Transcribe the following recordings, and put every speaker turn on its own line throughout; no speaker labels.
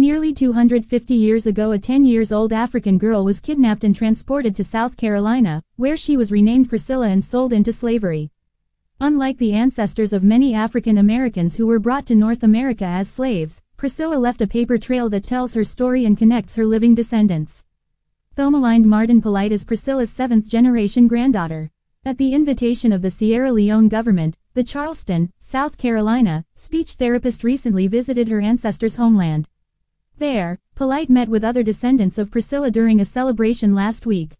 Nearly 250 years ago, a 10-year-old African girl was kidnapped and transported to South Carolina, where she was renamed Priscilla and sold into slavery. Unlike the ancestors of many African Americans who were brought to North America as slaves, Priscilla left a paper trail that tells her story and connects her living descendants. Thomalind Martin Polite is Priscilla's seventh-generation granddaughter. At the invitation of the Sierra Leone government, the Charleston, South Carolina, speech therapist recently visited her ancestors' homeland. There, Polite met with other descendants of Priscilla during a celebration last week.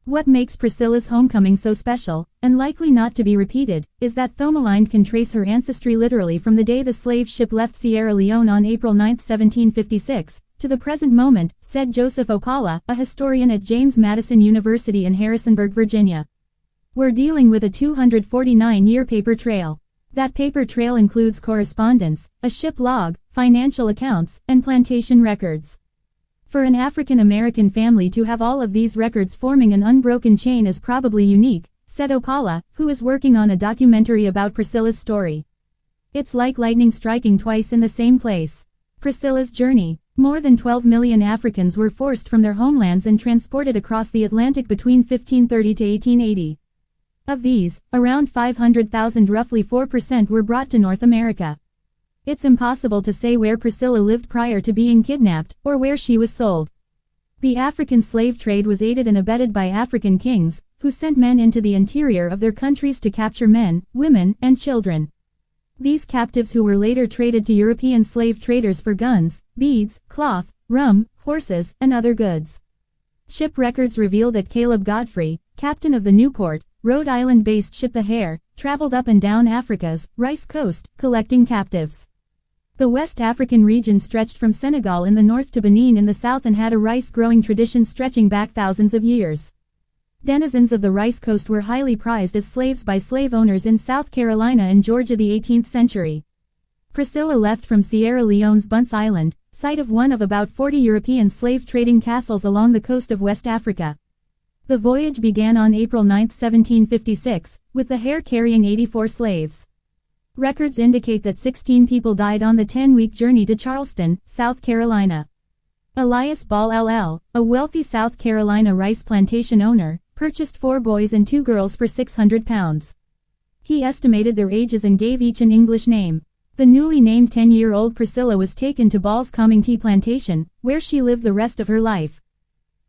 What makes Priscilla's homecoming so special, and likely not to be repeated, is that Thomalind can trace her ancestry literally from the day the slave ship left Sierra Leone on April 9, 1756, to the present moment, said Joseph Opala, a historian at James Madison University in Harrisonburg, Virginia. We're dealing with a 249-year paper trail. That paper trail includes correspondence, a ship log, financial accounts, and plantation records. For an African American family to have all of these records forming an unbroken chain is probably unique, said Opala, who is working on a documentary about Priscilla's story. It's like lightning striking twice in the same place. Priscilla's journey. More than 12 million Africans were forced from their homelands and transported across the Atlantic between 1530 to 1880. Of these, around 500,000, roughly 4%, were brought to North America. It's impossible to say where Priscilla lived prior to being kidnapped, or where she was sold. The African slave trade was aided and abetted by African kings, who sent men into the interior of their countries to capture men, women, and children. These captives who were later traded to European slave traders for guns, beads, cloth, rum, horses, and other goods. Ship records reveal that Caleb Godfrey, captain of the Newport, Rhode Island-based ship the Hare, traveled up and down Africa's rice coast, collecting captives. The West African region stretched from Senegal in the north to Benin in the south and had a rice-growing tradition stretching back thousands of years. Denizens of the rice coast were highly prized as slaves by slave owners in South Carolina and Georgia the 18th century. Priscilla left from Sierra Leone's Bunce Island, site of one of about 40 European slave-trading castles along the coast of West Africa. The voyage began on April 9, 1756, with the Hare carrying 84 slaves. Records indicate that 16 people died on the 10-week journey to Charleston, South Carolina. Elias Ball LL, a wealthy South Carolina rice plantation owner, purchased 4 boys and 2 girls for £600. He estimated their ages and gave each an English name. The newly named 10-year-old Priscilla was taken to Ball's Coming Tea Plantation, where she lived the rest of her life.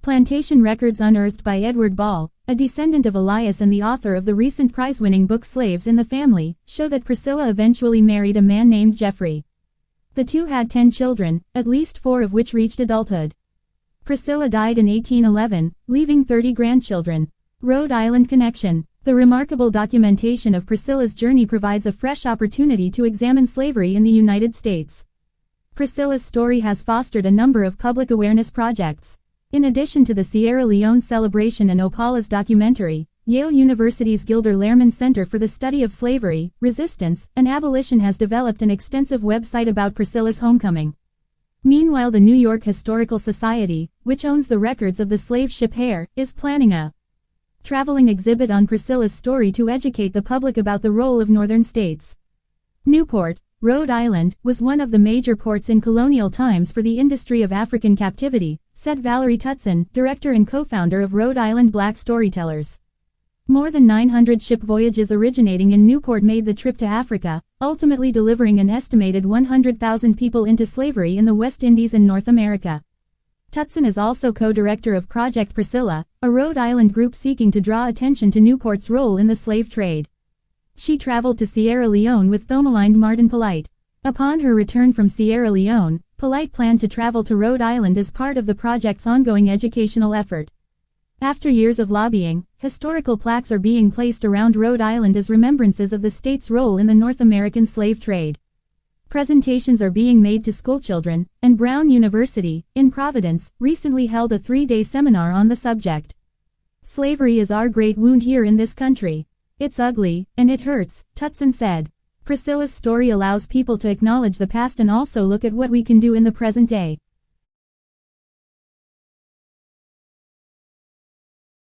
Plantation records unearthed by Edward Ball, a descendant of Elias and the author of the recent prize-winning book Slaves in the Family, show that Priscilla eventually married a man named Jeffrey. The two had 10 children, at least 4 of which reached adulthood. Priscilla died in 1811, leaving 30 grandchildren. Rhode Island connection. The remarkable documentation of Priscilla's journey provides a fresh opportunity to examine slavery in the United States. Priscilla's story has fostered a number of public awareness projects. In addition to the Sierra Leone celebration and Opala's documentary, Yale University's Gilder Lehrman Center for the Study of Slavery, Resistance, and Abolition has developed an extensive website about Priscilla's homecoming. Meanwhile, the New York Historical Society, which owns the records of the slave ship Hare, is planning a traveling exhibit on Priscilla's story to educate the public about the role of northern states. Newport, Rhode Island, was one of the major ports in colonial times for the industry of African captivity, said Valerie Tutson, director and co-founder of Rhode Island Black Storytellers. More than 900 ship voyages originating in Newport made the trip to Africa, ultimately delivering an estimated 100,000 people into slavery in the West Indies and North America. Tutson is also co-director of Project Priscilla, a Rhode Island group seeking to draw attention to Newport's role in the slave trade. She traveled to Sierra Leone with Thomalind Martin Polite. Upon her return from Sierra Leone, Polite planned to travel to Rhode Island as part of the project's ongoing educational effort. After years of lobbying, historical plaques are being placed around Rhode Island as remembrances of the state's role in the North American slave trade. Presentations are being made to schoolchildren, and Brown University, in Providence, recently held a 3-day seminar on the subject. Slavery is our great wound here in this country. It's ugly, and it hurts, Tutson said. Priscilla's story allows people to acknowledge the past and also look at what we can do in the present day.